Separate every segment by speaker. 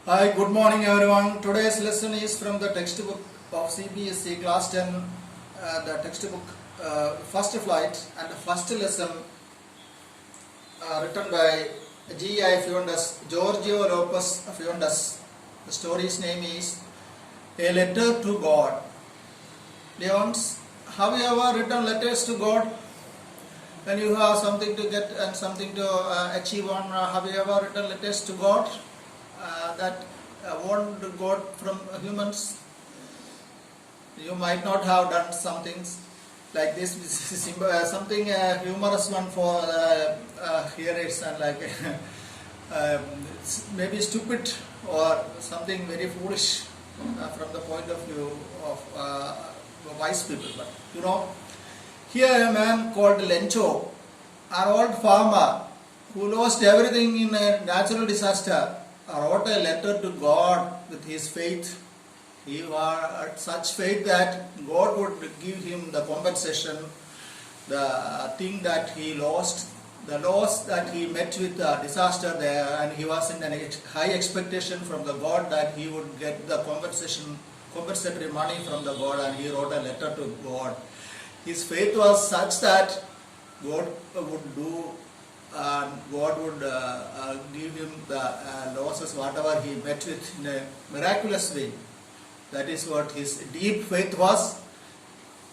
Speaker 1: Hi, good morning everyone. Today's lesson is from the textbook of CBSE class 10, the textbook First Flight and the first lesson written by G.I. Fuentes, Giorgio Lopez Fuentes. The story's name is A Letter to God. Leons, have you ever written letters to God? When you have something to get and something to achieve on, have you ever written letters to God? That want God from humans? You might not have done some things like this. Something humorous one for hearers and like maybe stupid or something very foolish from the point of view of wise people. But you know, here a man called Lencho, an old farmer who lost everything in a natural disaster, wrote a letter to God with his faith. He had such faith that God would give him the compensation, the thing that he lost, the loss that he met with the disaster there, and he was in a high expectation from the God that he would get the compensatory money from the God, and he wrote a letter to God. His faith was such that God would do, and God would give him the losses, whatever he met with, in a miraculous way. That is what his deep faith was,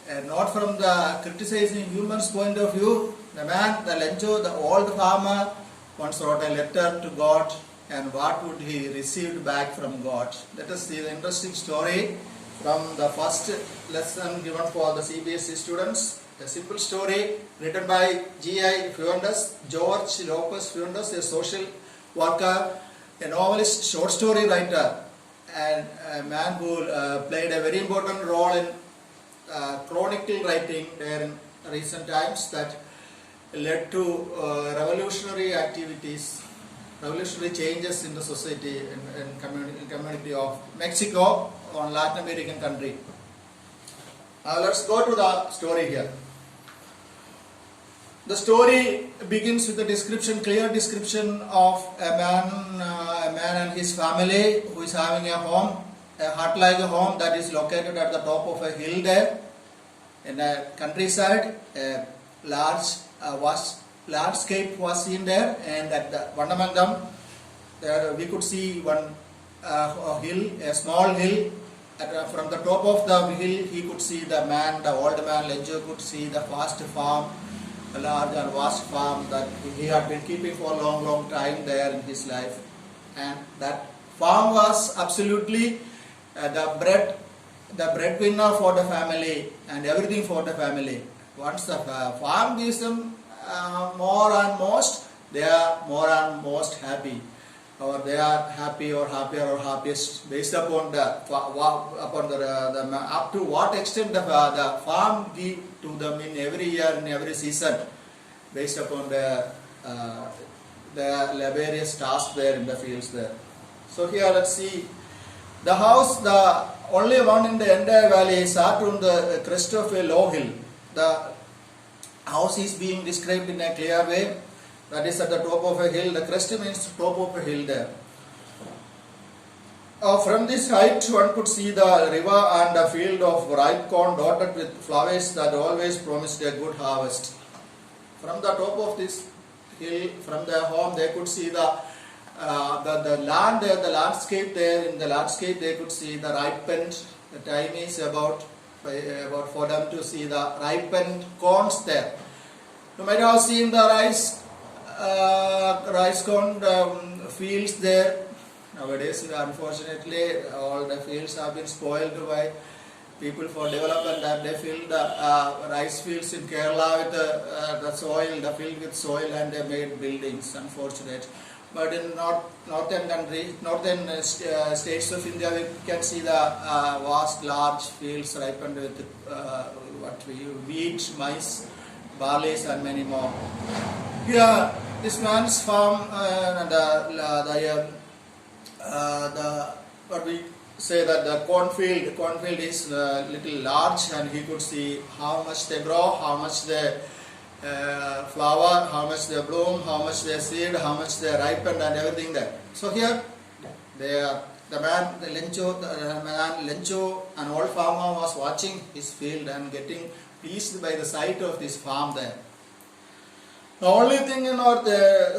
Speaker 1: and not from the criticizing humans' point of view. The man, the Lencho, the old farmer, once wrote a letter to God, and what would he receive back from God? Let us see the interesting story from the first lesson given for the CBSE students. A simple story written by G.I. Fuentes, George Lopez Fuentes, a social worker, a novelist, short story writer, and a man who played a very important role in chronicle writing there in recent times that led to revolutionary activities, revolutionary changes in the society and community of Mexico, on Latin American country. Let's go to the story here. The story begins with a description, clear description of a man and his family who is having a home, a hut-like home that is located at the top of a hill there in a countryside. A vast landscape was seen there, and at one among them, there we could see one hill, a small hill. From the top of the hill, he could see the old man Lencho could see the vast farm, a large and vast farm that he had been keeping for a long time there in his life. And that farm was absolutely the breadwinner for the family and everything for the family. Once the farm gives them more and most, they are more and most happy. Or they are happy or happier or happiest based upon the up to what extent the farm give to them in every year, in every season, based upon the laborious task there in the fields there. So here let's see the house, the only one in the entire valley, sat on the crest of a low hill. The house is being described in a clear way. That is at the top of a hill. The crest means top of a hill there. From this height, one could see the river and a field of ripe corn dotted with flowers that always promised a good harvest. From the top of this hill, from their home, they could see the land there, the landscape there. In the landscape, they could see the ripened. The time is about for them to see the ripened corns there. You might have seen the rice corn fields there. Nowadays, unfortunately, all the fields have been spoiled by people for development, and they fill the rice fields in Kerala with the soil, the field with soil, and they made buildings. Unfortunate. But in northern states of India, we can see the vast, large fields ripened with wheat, maize, barley, and many more. Here, this man's farm, what we say that the cornfield is little large, and he could see how much they grow, how much they flower, how much they bloom, how much they seed, how much they ripen, and everything there. So here The man Lencho, an old farmer, was watching his field and getting pleased by the sight of this farm there. The only thing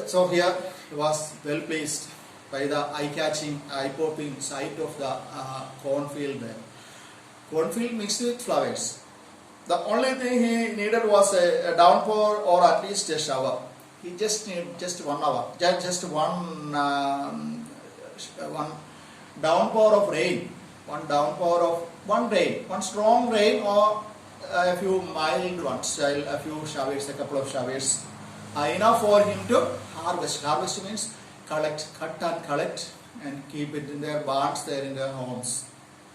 Speaker 1: so here he was well pleased by the eye-catching, eye-popping sight of the cornfield there. Cornfield mixed with flowers. The only thing he needed was a downpour or at least a shower. He just needed just 1 hour, just one downpour of rain, one strong rain or a few mild ones, a few showers, a couple of showers, enough for him to harvest. Harvest means cut and collect and keep it in their barns, there in their homes.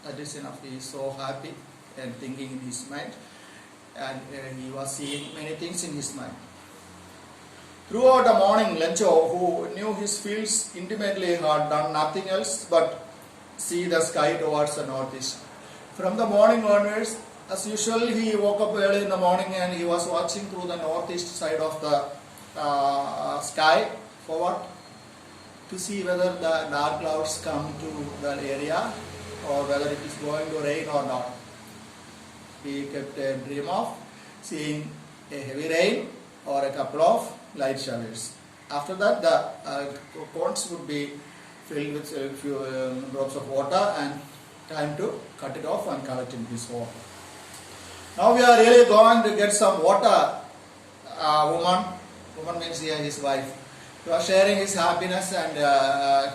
Speaker 1: That is enough. He is so happy and thinking in his mind, and he was seeing many things in his mind. Throughout the morning, Lencho, who knew his fields intimately, had done nothing else but see the sky towards the northeast. From the morning onwards, as usual, he woke up early in the morning and he was watching through the northeast side of the sky. For what? To see whether the dark clouds come to the area or whether it is going to rain or not. He kept a dream of seeing a heavy rain or a couple of light showers. After that, the ponds would be filled with a few drops of water and time to cut it off and collect in this water. Now we are really going to get some water. Woman means here his wife. He was sharing his happiness and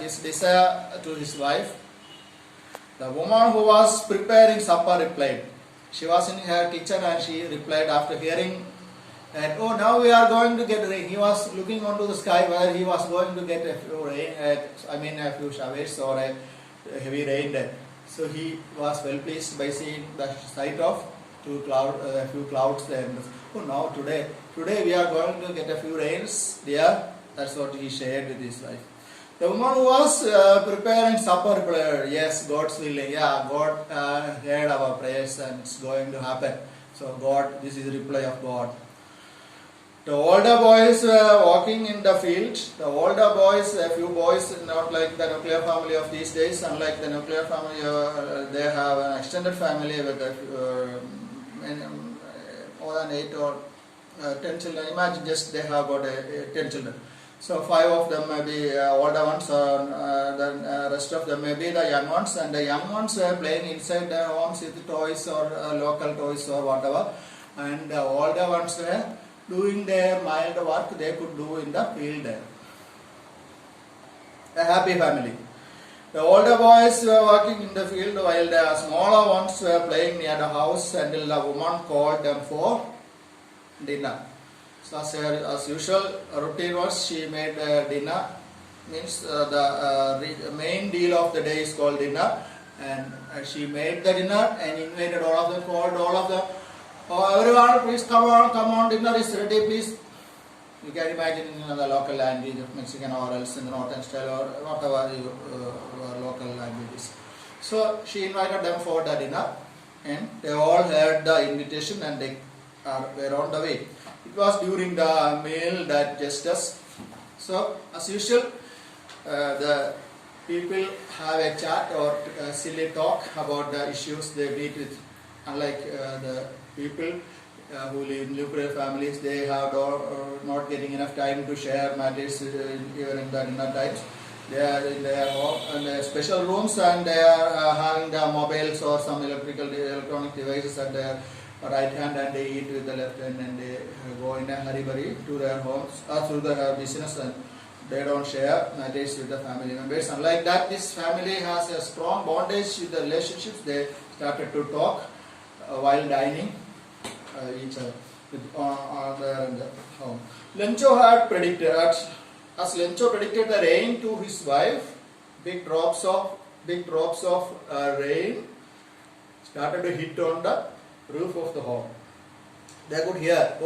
Speaker 1: his desire to his wife. The woman who was preparing supper replied. She was in her kitchen and she replied after hearing that, oh, now we are going to get rain. He was looking onto the sky whether he was going to get a few rain, a few showers or a heavy rain there. So he was well pleased by seeing the sight of a few clouds there. Oh, now today we are going to get a few rains there. That's what he shared with his wife. The woman who was preparing supper replied, yes, God's willing. Yeah, God heard our prayers and it's going to happen. So God, this is the reply of God. The older boys were walking in the field. The older boys, a few boys, not like the nuclear family of these days. Unlike the nuclear family, they have an extended family with more than 8 or 10 children. Imagine just they have got 10 children. So 5 of them may be older ones, the rest of them may be the young ones, and the young ones were playing inside their homes with toys or local toys or whatever, and the older ones were doing their mild work they could do in the field there. A happy family. The older boys were working in the field while the smaller ones were playing near the house until the woman called them for dinner. So as usual, routine was she made dinner, means the main deal of the day is called dinner, and she made the dinner and invited all of them, called all of them. Oh, everyone, please come on, dinner is ready, please. You can imagine in the local language of Mexican or else in the northern style or whatever your local language is. So she invited them for the dinner and they all heard the invitation and they were on the way. It was during the meal that just as. So as usual, the people have a chat or a silly talk about the issues they meet with. Unlike the people who live in nuclear families, they have not getting enough time to share matters even in the dinner times. They are in their home and their special rooms and they are having their mobiles or some electronic devices at their right hand and they eat with the left hand and they go in a hurry to their homes or through their business and they don't share matters with the family members. Unlike that, this family has a strong bondage with the relationships. They started to talk while dining each other in the home. Lencho had predicted, as Lencho predicted the rain to his wife, big drops of rain started to hit on the roof of the home. They could hear,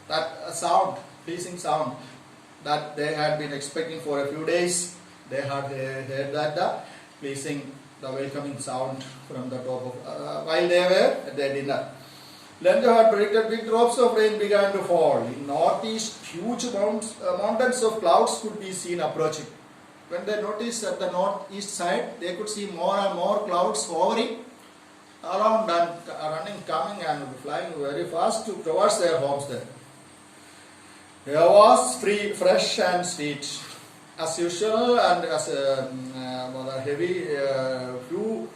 Speaker 1: that sound, pleasing sound that they had been expecting for a few days. They had heard that pleasing, the welcoming sound from the top of while they were at their dinner. Lencho had predicted big drops of rain began to fall. In northeast, huge mountains of clouds could be seen approaching. when they noticed at the northeast side, they could see more and more clouds hovering around and running, coming and flying very fast towards their homes there. Air was free, fresh and sweet as usual, and as a heavy few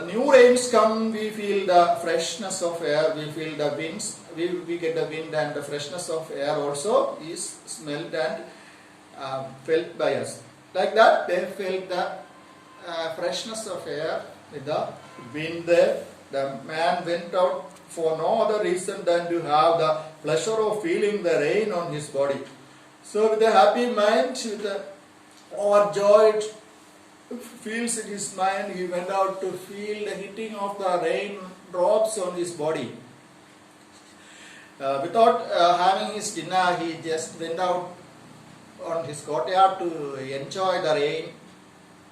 Speaker 1: new rains come, we feel the freshness of air, we feel the winds, we get the wind, and the freshness of air also is smelled and felt by us. Like that, they felt the freshness of air with the wind there. The man went out for no other reason than to have the pleasure of feeling the rain on his body. So with a happy mind, with an overjoyed feels in his mind, he went out to feel the hitting of the rain drops on his body. Without having his dinner, he just went out on his courtyard to enjoy the rain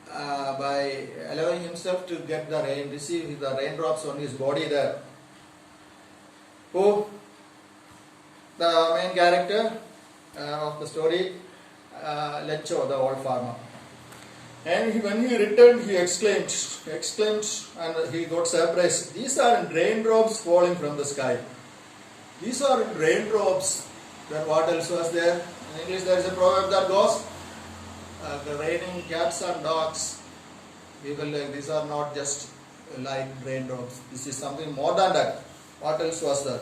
Speaker 1: by allowing himself to get the rain, receive the raindrops on his body there. Who? The main character of the story, Lencho, the old farmer. And when he returned, he exclaimed, and he got surprised. These are raindrops falling from the sky. These are raindrops. Then what else was there? In English, there is a proverb that goes, the raining cats and dogs. These are not just like raindrops. This is something more than that. What else was there?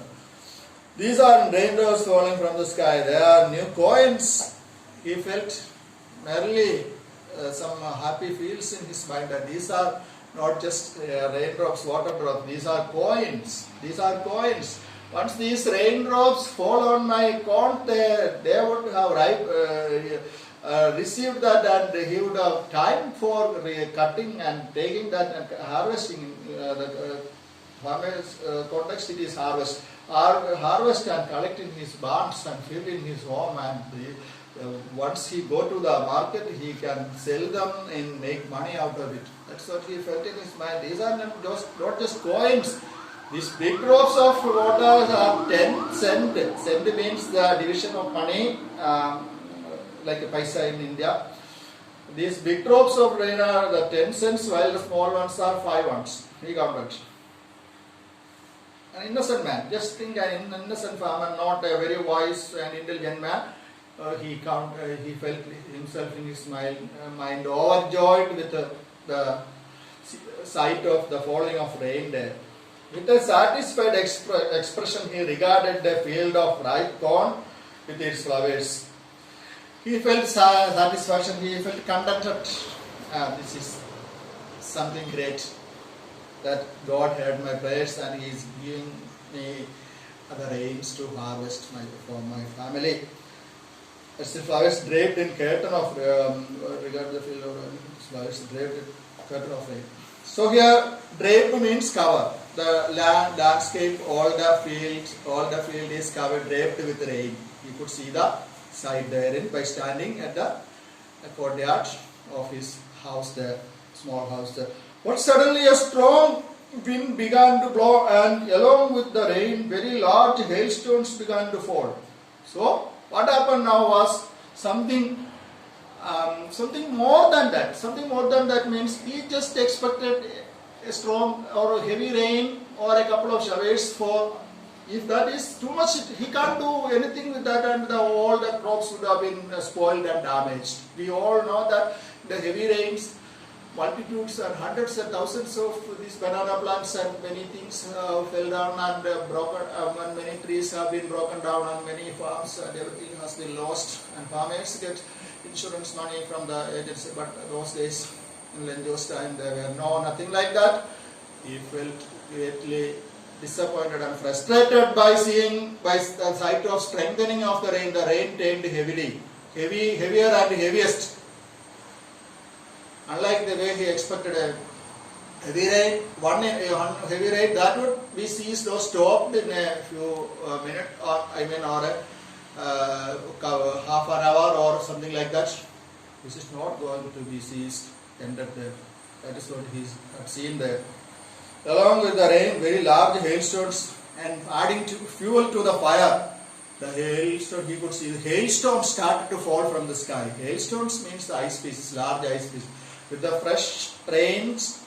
Speaker 1: These are raindrops falling from the sky. They are new coins. He felt merely some happy feels in his mind that these are not just raindrops, water drops. These are coins. These are coins. Once these raindrops fall on my corn, they would have received that, and he would have time for cutting and taking that and harvesting. The farmer's context, it is harvest. Harvest and collect in his barns and fill in his home, and once he go to the market, he can sell them and make money out of it. That's what he felt in his mind. These are not just coins. These big drops of water are 10 cent. Cent means the division of money, like a paisa in India. These big drops of rain are the 10 cents, while the small ones are 5 ones. He counted. An innocent man, just think an innocent farmer, not a very wise and intelligent man. He felt himself in his mind overjoyed with the sight of the falling of rain there. With a satisfied expression, he regarded the field of ripe corn with its flowers. He felt satisfaction, he felt contented. This is something great, that God heard my prayers and He is giving me the rains to harvest for my family. It's the flowers draped in curtain of regard the field of flowers draped in curtain of rain. So here, draped means cover. The landscape, all the field is covered, draped with rain. You could see the side therein by standing at the courtyard of his house there, small house there. But suddenly a strong wind began to blow, and along with the rain, very large hailstones began to fall. So what happened now was something more than that. Something more than that means he just expected a strong or a heavy rain or a couple of showers. For if that is too much, he can't do anything with that, and all the crops would have been spoiled and damaged. We all know that the heavy rains, multitudes and hundreds and thousands of these banana plants and many things fell down and broken, and many trees have been broken down, and many farms and everything has been lost, and farmers get insurance money from the agency. But those days, in Lencho's time, there were nothing like that. He felt greatly disappointed and frustrated by the sight of strengthening of the rain. The rain turned heavier and heaviest. Unlike the way he expected a heavy rain, one heavy rain that would be ceased or stopped in a few minutes, or half an hour or something like that. This is not going to be ceased, ended there. That is what he had seen there. Along with the rain, very large hailstones, and adding fuel to the fire. The hailstone, he could see the hailstones started to fall from the sky. Hailstones means the ice pieces, large ice pieces. With the fresh rains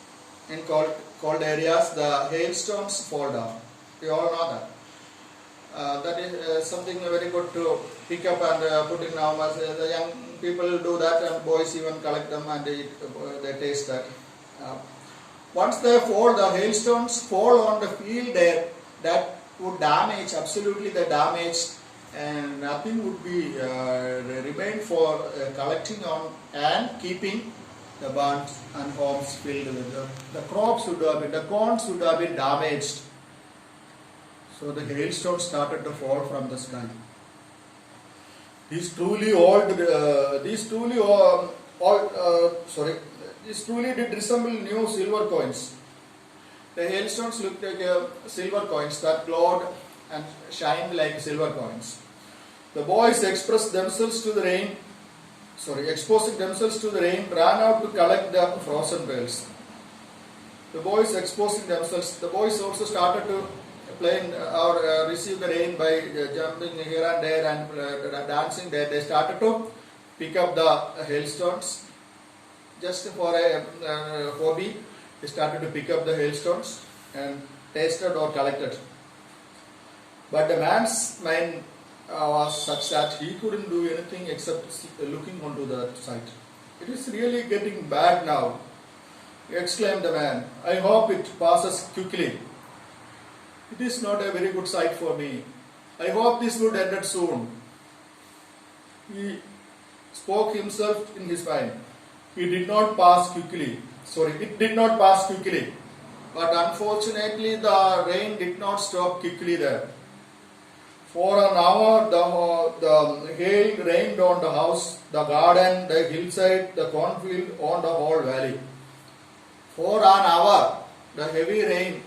Speaker 1: in cold areas, the hailstones fall down. We all know that. That is something very good to pick up and put in our mouth. The young people do that, and boys even collect them and they taste that. Once they fall, the hailstones fall on the field there, that would damage, absolutely the damage, and nothing would be remain for collecting on and keeping the barns and homes filled with the crops would have been, the corns would have been damaged. So the hailstones started to fall from the sky. These truly did resemble new silver coins. The hailstones looked like silver coins that glowed and shined like silver coins. The boys exposing themselves to the rain, ran out to collect the frozen pearls. The boys exposing themselves, the boys also started to play or receive the rain by jumping here and there and dancing there. They started to pick up the hailstones just for a hobby. They started to pick up the hailstones and tasted or collected. But the man's mind was such that he couldn't do anything except looking onto the sight. It is really getting bad now, exclaimed the man. I hope it passes quickly. It is not a very good sight for me. I hope this would end soon. He spoke himself in his mind. It did not pass quickly. But unfortunately the rain did not stop quickly there. For an hour the hail rained on the house, the garden, the hillside, the cornfield, on the whole valley. For an hour the heavy rain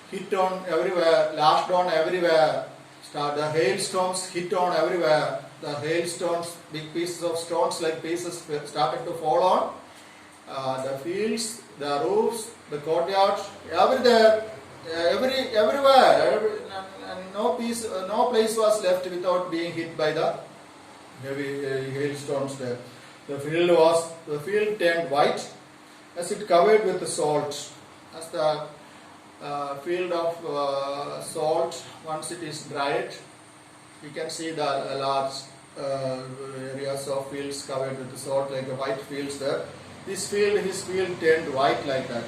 Speaker 1: hit on everywhere, lashed on everywhere. The hailstones hit on everywhere. The hailstones, big pieces of stones like pieces started to fall on the fields, the roofs, the courtyards, everywhere. No place was left without being hit by the heavy hailstones there. The field turned white as it covered with the salt. As the field of salt, once it is dried, you can see the large areas of fields covered with the salt, like the white fields there. His field turned white like that.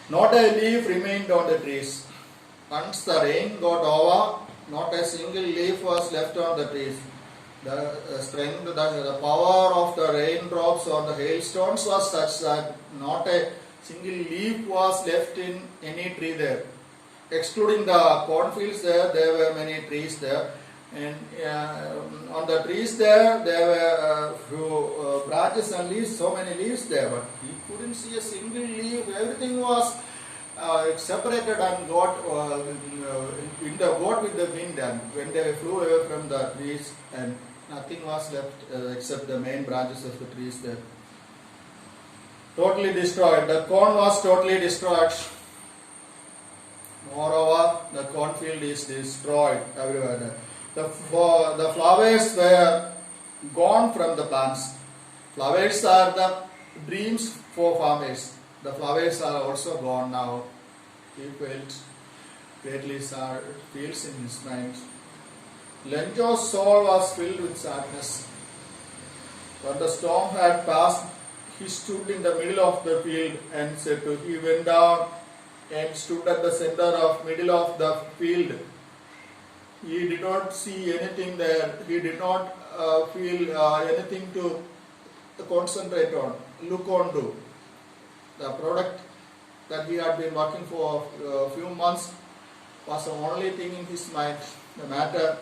Speaker 1: Not a leaf remained on the trees. Once the rain got over, not a single leaf was left on the trees. The strength, the power of the raindrops or the hailstones was such that not a single leaf was left in any tree there. Excluding the cornfields there were many trees there. And on the trees there were few branches and leaves, so many leaves there, but he couldn't see a single leaf. Everything was separated and got with the wind, and when they flew away from the trees, and nothing was left except the main branches of the trees there. Totally destroyed. The corn was totally destroyed. Moreover, the cornfield is destroyed everywhere there. The flowers were gone from the plants. Flowers are the dreams for farmers. The flowers are also gone now. He felt greatly sad, feels in his mind. Lencho's soul was filled with sadness. When the storm had passed, he stood in the middle of the field and said to, he went down and stood at the middle of the field. He did not see anything there. He did not feel anything to concentrate on, look on to. The product that he had been working for a few months was the only thing in his mind. The matter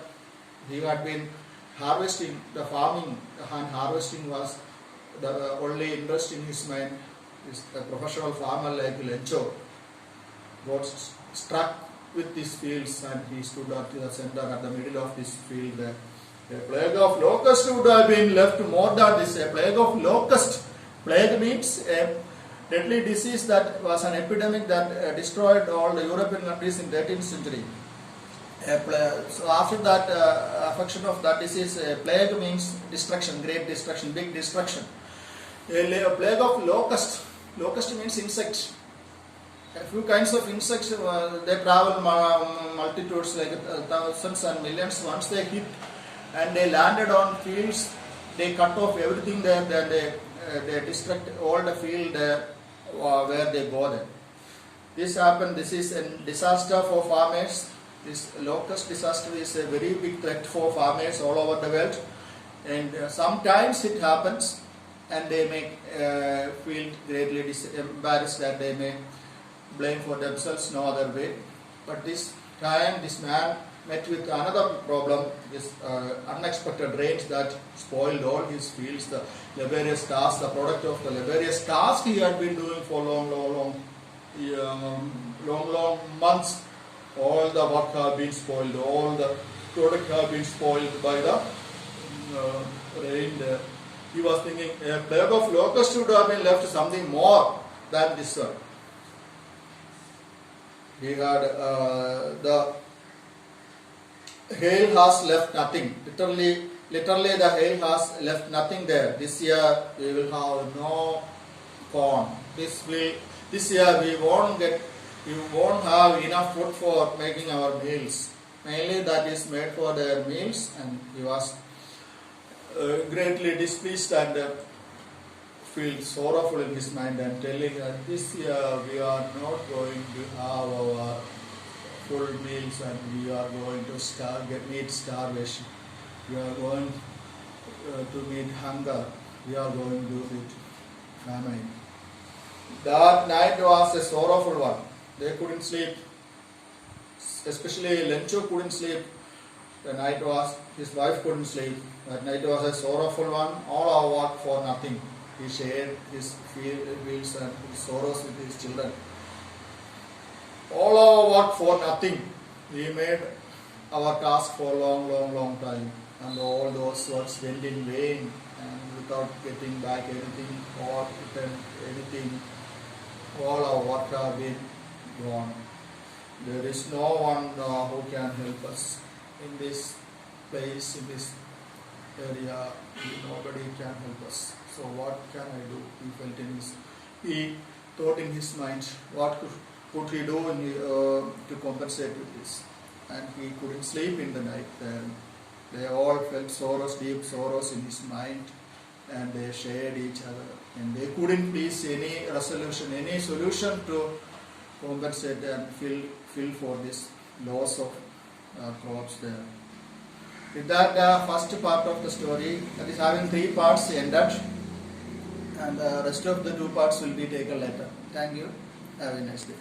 Speaker 1: he had been harvesting, the farming and harvesting was the only interest in his mind. Is a professional farmer like Lencho got struck with these fields, and he stood at the center, at the middle of this field there. A plague of locust would have been left more than this. A plague of locust. Plague means a deadly disease that was an epidemic that destroyed all the European countries in 13th century. So after that affection of that disease, plague means destruction, great destruction, big destruction. A plague of locust. Locust means insect. A few kinds of insects, they travel multitudes like thousands and millions. Once they hit and they landed on fields, they cut off everything there. Then they destruct all the field where they go there. This happened. This is a disaster for farmers. This locust disaster is a very big threat for farmers all over the world. And sometimes it happens, and they may feel greatly embarrassed that they may blame for themselves, no other way. But this time, this man met with another problem, this unexpected rains that spoiled all his fields, the laborious task, the product of the laborious task he had been doing for long months. All the work have been spoiled, all the product have been spoiled by the rain there. He was thinking, a plague of locusts should have been left something more than this one. He had the hail has left nothing. Literally the hail has left nothing there. This year we will have no corn. This year we won't have enough food for making our meals. Mainly that is made for their meals, and he was greatly displeased and feel sorrowful in his mind and telling that this year we are not going to have our full meals and we are going to meet starvation. We are going to meet hunger. We are going to meet famine. That night was a sorrowful one. They couldn't sleep. Especially Lencho couldn't sleep. The night was, his wife couldn't sleep. That night was a sorrowful one. All our work for nothing. He shared his fears and his sorrows with his children. All our work for nothing. We made our task for long time. And all those works went in vain and without getting back anything or return anything. All our work have been gone. There is no one who can help us in this place, in this area. Nobody can help us. So what can I do? He thought in his mind, what could he do to compensate with this? And he couldn't sleep in the night. They all felt sorrows, deep sorrows in his mind, and they shared each other. And they couldn't please any resolution, any solution to compensate and fill for this loss of crops there. With that, first part of the story, that is having 3 parts, ended, and the rest of the 2 parts will be taken later. Thank you. Have a nice day.